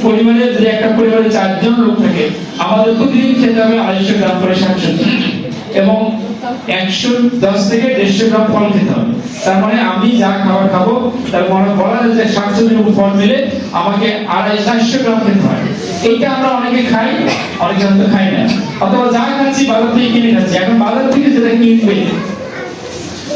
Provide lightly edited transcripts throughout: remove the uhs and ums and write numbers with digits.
পরিবারে যদি একটা পরিবারে 4 জন লোক থাকে, আমাদের প্রতিদিন খেতে হবে 250 গ্রাম করে শাকসবজি এবং 110 থেকে 150 গ্রাম ফল খেতে হবে। তার মানে আমি যা খাবার খাবো তার মানে বলা যায় যে শাকসবজি এবং ফল মিলে আমাকে 250 গ্রাম খেতে হয়। এইটা আমরা অনেকে খাই, অনেকে হয়তো খাই না, অথবা যা খাচ্ছি বাজার থেকে কিনে খাচ্ছি। এখন বাজার থেকে যেটা কিনবে,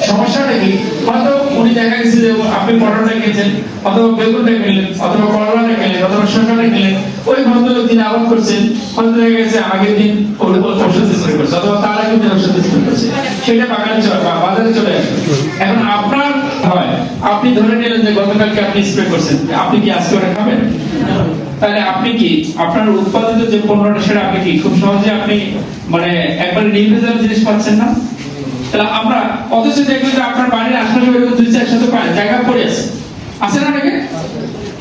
সমস্যাটা কি? হয়তো উনি দেখা গেছে যে আপনি পটলটা কিনছেন, অথবা বেগুনটা কিনলেন, অথবা করলাটা কিনলেন, অথবা শসাটা কিনলেন, ওই ভদ্রলোক দিন আবাদ করছেন, হয়তো দেখা গেছে আগের দিন ওষুধ স্প্রে করছে, অথবা তার আগের দিন ওষুধ স্প্রে করছে, সেটা বাজারে চলে আসে। এখন আপনার হয়, আপনি ধরে নিলেন যে গতকালকে আপনি স্প্রে করছেন, আপনি কি আজকে ওটা খাবেন? তাহলে আপনি কি আপনার উৎপাদিত যে পণ্যটা সেটা আপনি কি খুব সহজে আপনি মানে একবারে নির্ভেজাল জিনিস পাচ্ছেন না? তাহলে আমরা অথচ দেখবেন যে আপনার বাড়ির আশেপাশে এরকম 2-4 জায়গা পড়ে আছে না নাকি?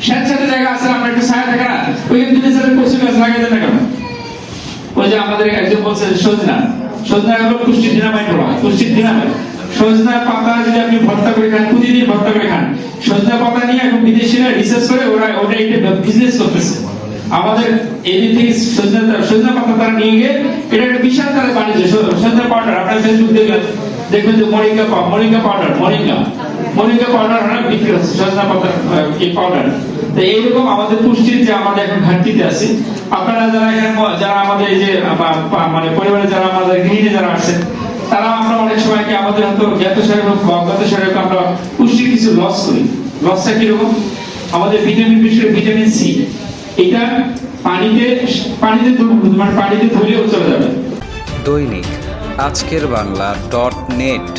স্যাঁতস্যাঁতে জায়গা আছে, আমরা একটু ছায়া থাকে না, ওইখানে 2-4 কচু গাছ লাগাই দেন না কেন? ওই যে আমাদের একজন বলছে সজনা হলো পুষ্টির ডিনামাইট বলা হয়, পুষ্টির ডিনামাইট। সজনা পাতা যদি আপনি ভর্তা করে খান, প্রতিদিন ভর্তা করে খান, সজনা পাতা নিয়ে এখন বিদেশিরা রিসার্চ করে ওটা একটা বিজনেস করতেছে। আমাদের এদিক থেকে সজনা পাতা তারা নিয়ে গিয়ে এটা একটা বিশাল তারা বাণিজ্য। সজনা পাউডার আপনার ফেসবুক দেখবেন যে মরিঙ্গা পাউডার বিক্রি হচ্ছে, সজনা পাতার এই পাউডার। তো এইরকম আমাদের পুষ্টির যে আমাদের এখন ঘাটতিতে আছে, আপনারা যারা এখানে যারা আমাদের এই যে মানে পরিবারে যারা আমাদের গৃহিণী যারা আছেন, তারা আমরা অনেক সময় কি আমাদের হয়তো জ্ঞাত সারে হোক বা অজ্ঞাত সারে হোক আমরা পুষ্টির কিছু লস করি। লসটা কিরকম? আমাদের ভিটামিন, বিশেষ করে ভিটামিন সি, এটা পানিতে ধুলেও চলে যাবে। দৈনিক আজকের বাংলা .net